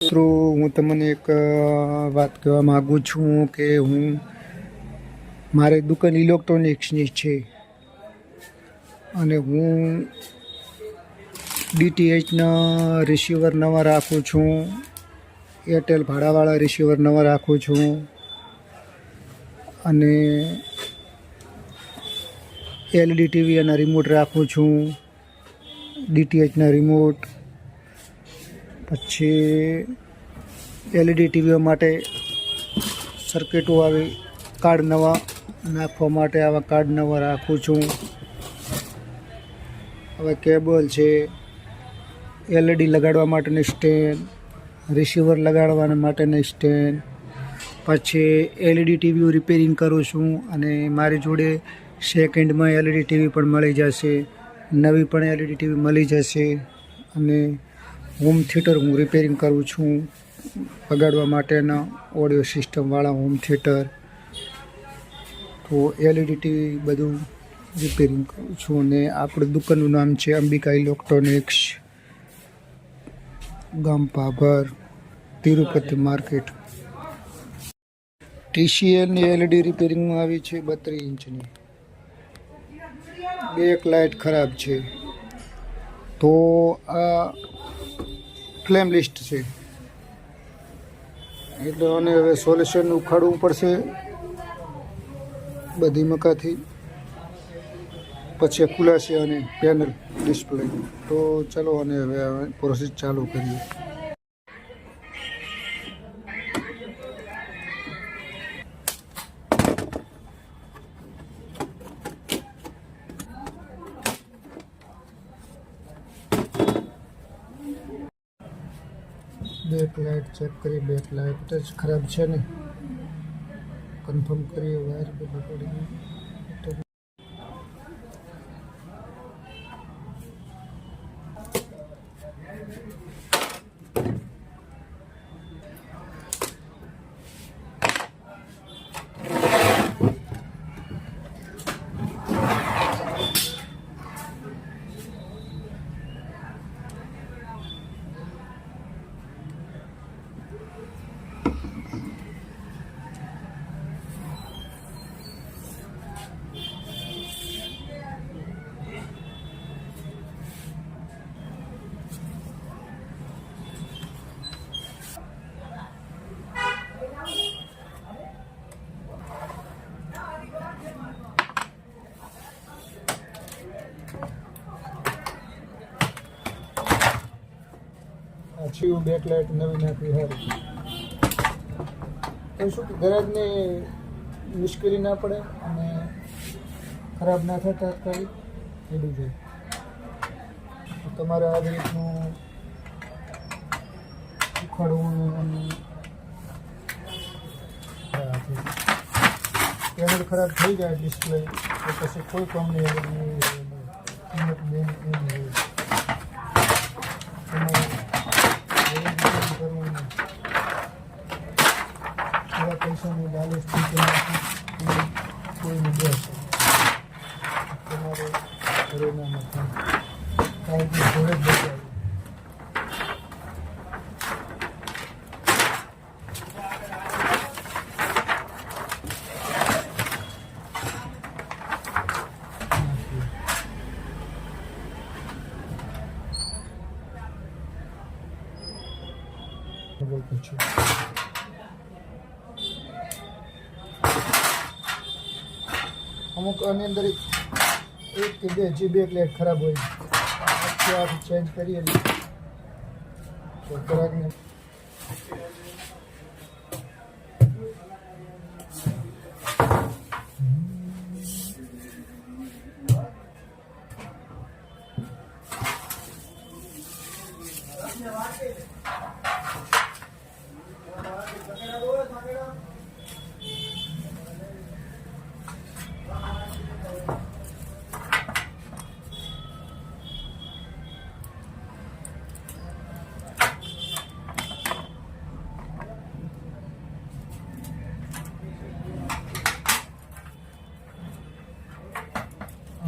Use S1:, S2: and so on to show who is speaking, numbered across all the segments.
S1: મિત્રો હું તમને એક વાત કહેવા માગું છું કે મારી દુકાન ઇલેક્ટ્રોનિક્સની છે અને હું ડીટીએચના રિસીવર નવા રાખું છું, એરટેલ ભાડાવાળા રિસીવર નવા રાખું છું અને એલઈડી ટીવી અને રિમોટ રાખું છું, ડીટીએચના રિમોટ. પછી એલઈડી ટીવીઓ માટે સર્કિટો આવી કાર્ડ નવા નાખવા માટે આવા કાર્ડ નવા રાખું છું. હવે કેબલ છે, એલઈડી લગાડવા માટેની સ્ટેન્ડ, રિસીવર લગાડવા માટેની સ્ટેન્ડ. પછી એલઈડી ટીવીઓ રિપેરિંગ કરું છું અને મારી જોડે સેકન્ડમાં એલઈડી ટીવી પણ મળી જશે, નવી પણ એલઈડી ટીવી મળી જશે. અને હોમ થિયેટર હું રિપેરિંગ કરું છું, વગાડવા માટેના ઓડિયો સિસ્ટમવાળા હોમ થિયેટર. તો એલઈડી ટીવી બધું રિપેરિંગ કરું છું. અને આપણી દુકાનનું નામ છે અંબિકા ઇલેક્ટ્રોનિક્સ, ગામ પાભર, તિરુપતિ માર્કેટ. ટીસીએલની એલઈડી રિપેરિંગમાં આવી છે 32 ઇંચની. એક લાઇટ ખરાબ છે તો આ ફ્લેમ લિસ્ટ છે, એટલે અને હવે સોલ્યુશન ઉખાડવું પડશે બધી મકાથી, પછી ખુલાશે અને પેનલ ડિસ્પ્લે. તો ચલો અને હવે પ્રોસેસ ચાલુ કરીએ. બેક લાઇટ ચેક કરી, બેક લાઇટ જ ખરાબ છે ને, કન્ફર્મ કરીએ. વાયર બધું પડી ગયું. પાછી બેક લાઇટ નવી નાખવી સારું. તો શું કે ગ્રાહકને મુશ્કેલી ના પડે અને ખરાબ ના થાય તાત્કાલિક એટલું જોઈએ. તમારે આ રીતનું ઉખાડવું અને પેનલ ખરાબ થઈ જાય ડિસ્પ્લે તો પછી કોઈ કંપની કિંમત મેન એમ હોય. પૈસાની લાલચ કોઈને દે તમારે ઘરેના નથી કાંઈ ઘરે જ બચાવે. પછી અમુક આની અંદર એક કે બે જે બેક લાઇટ ખરાબ હોય આખી ચેન્જ કરીએ તો ગ્રાહકને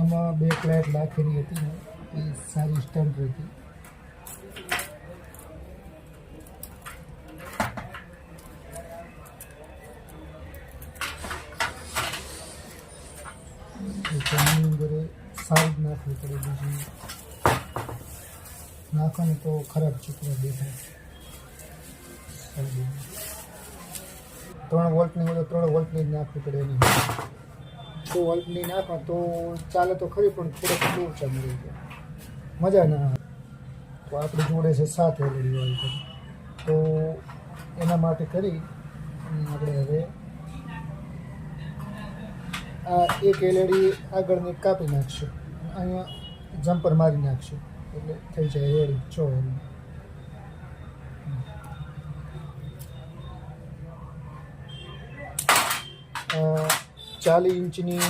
S1: આમાં બેક લાઇટ નાખેલી હતી ને એ સારી સ્ટન્ટ હતી. નાખવી પડે, બીજી નાખો ને તો ખરાબ ચિત્ર દેખાય. 3 વોલ્ટની હોય તો 3 વોલ્ટની જ નાખવી પડે એની. 2 વોલ્ટની નાખો તો ચાલે તો ખરી, પણ થોડોક ઊંચા મળી જાય, મજા ના આવે. તો આપણી જોડે છે 7 LED વાળી, તો એના માટે કરી અને આપણે હવે આ એક LED આગળની કાપી નાખશું, અહીંયા જમ્પર મારી નાખશું એટલે થઈ જાય રેડી. 40 ઇંચની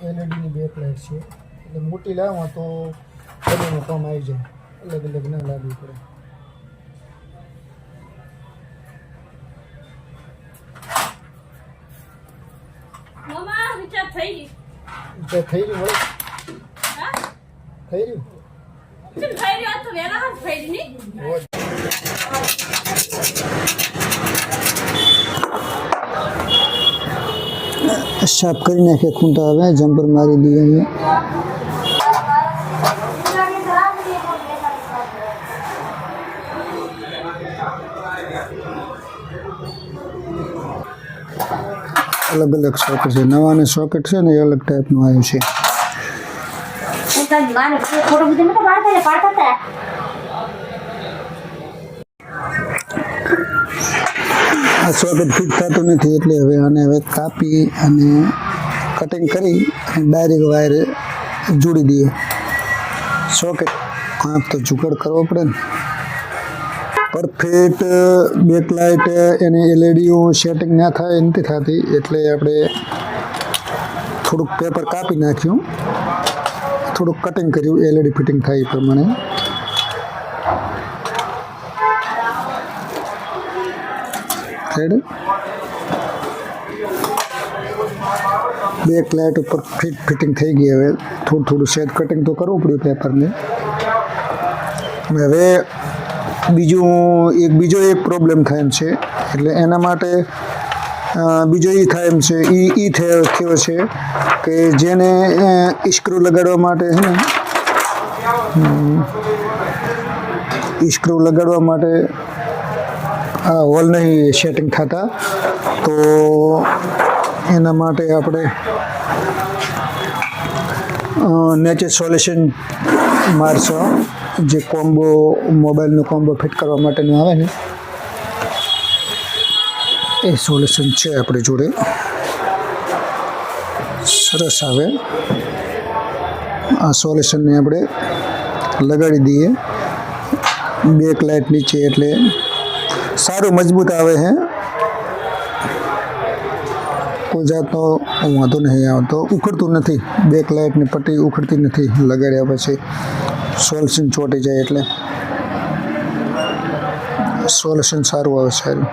S1: LEDની બેકલાઇટ છે, એટલે મોટી લાવો તો બંનેનું કામ આવી જાય, અલગ અલગ ના લાગવી પડે. થઈ રહ્યું વળે થઈ રહ્યું. સાફ કરી નાખે ખૂંટા, હવે જમ્પર મારી દઈએ અમે. અલગ અલગ સોકેટ છે, નવાને સોકેટ છે ને એ અલગ ટાઈપનું આવ્યું છે. આ સોકેટ ફિટ થતું નથી એટલે હવે આને હવે કાપી અને કટિંગ કરી અને ડાયરેક્ટ વાયર જોડી દઈએ. સોકેટ કાંક તો જુગાડ કરવો પડે ને. પરફેક્ટ બેકલાઇટ એની એલઈડીઓ સેટિંગ ના થાય નથી થતી, એટલે આપણે થોડુંક પેપર કાપી નાખ્યું, થોડુંક કટિંગ કર્યું એલઈડી ફિટિંગ થાય એ પ્રમાણે. બેકલાઇટ ઉપર ફિટિંગ થઈ ગઈ. હવે થોડું સેટ કટિંગ તો કરવું પડ્યું પેપરને. હવે બીજો એક પ્રોબ્લેમ થાય એમ છે, એટલે એના માટે બીજો એ થાય એમ છે, થયો છે કે જેને સ્ક્રૂ લગાડવા માટે છે ને, સ્ક્રૂ લગાડવા માટે આ હોલ નહીં સેટિંગ થતા, તો એના માટે આપણે નેચર સોલ્યુશન મારશો, જે કોમ્બો મોબાઈલનો કોમ્બો ફિટ કરવા માટેનું આવે ને એ સોલ્યુશન છે આપણી જોડે, સરસ આવે. આ સોલ્યુશનને આપણે લગાડી દઈએ બેકલાઇટ નીચે, એટલે સારું મજબૂત આવે છે. કોઈ જાતનો વાંધો નહીં આવતો, ઉખડતું નથી, બેકલાઇટની પટ્ટી ઉખડતી નથી લગાડ્યા પછી. સોલ્યુશન ચોંટી જાય એટલે સોલ્યુશન સારું આવે. સારું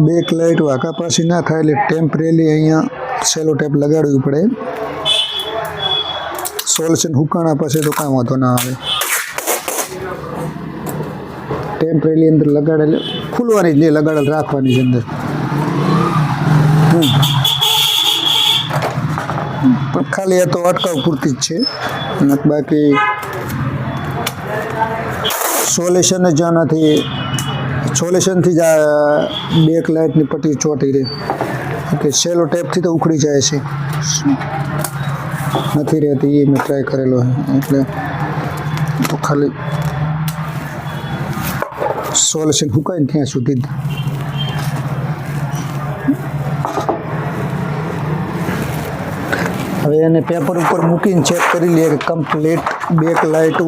S1: બેકલાઇટ વાંકા પાછી ના થાય એટલે ટેમ્પરેરી અહીંયા સેલો ટેપ લગાડવી પડે. સોલ્યુશન હુકાણા પછી તો કાંઈ વાંધો ના આવે. ટેમ્પરેરી અંદર લગાડેલ ખુલવાની જ નહીં, લગાડેલ રાખવાની જ અંદર. પણ ખાલી આ તો અટકાવ પૂરતી જ છે, બાકી સોલ્યુશન જ નથી. સોલ્યુશનથી જ આ બેકલાઇટની પટ્ટી ચોંટી રહે, કે સેલો ટેપથી તો ઉખડી જાય છે, નથી રહેતી. એ મેં ટ્રાય કરેલો એટલે તો ખાલી સોલ્યુશન હુકાય ને ત્યાં સુધી જ. હવે એને પેપર ઉપર મૂકીને ચેક કરી લઈએ કે કમ્પ્લીટ બેકલાઇટ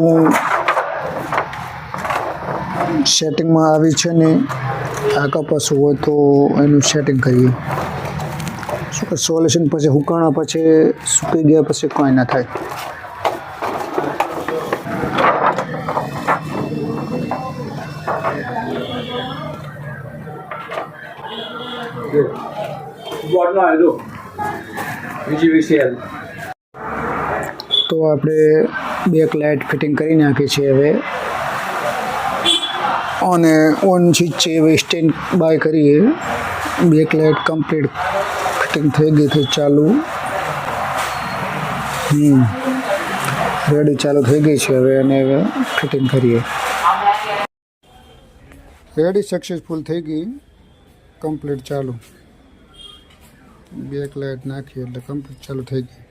S1: સેટિંગમાં આવી છે ને. આ કપાસું હોય તો એનું સેટિંગ કરીએ. શું કે સોલ્યુશન પછી હુકાણા પછી સૂકી ગયા પછી કોઈ ના થાય. તો આપણે બેકલાઇટ ફિટિંગ કરી નાખી છે. હવે અને ઓન સ્વિચ છે હવે સ્ટેન્ડ બાય કરીએ. બેકલાઇટ કમ્પ્લીટ ફિટિંગ થઈ ગઈ છે ચાલુ. રેડી ચાલુ થઈ ગઈ છે. હવે એને ફિટિંગ કરીએ. રેડી સક્સેસફુલ થઈ ગઈ, કમ્પ્લીટ ચાલુ. બેક લાઇટ નાખી એટલે કમ્પ્લીટ ચાલુ થઈ ગઈ.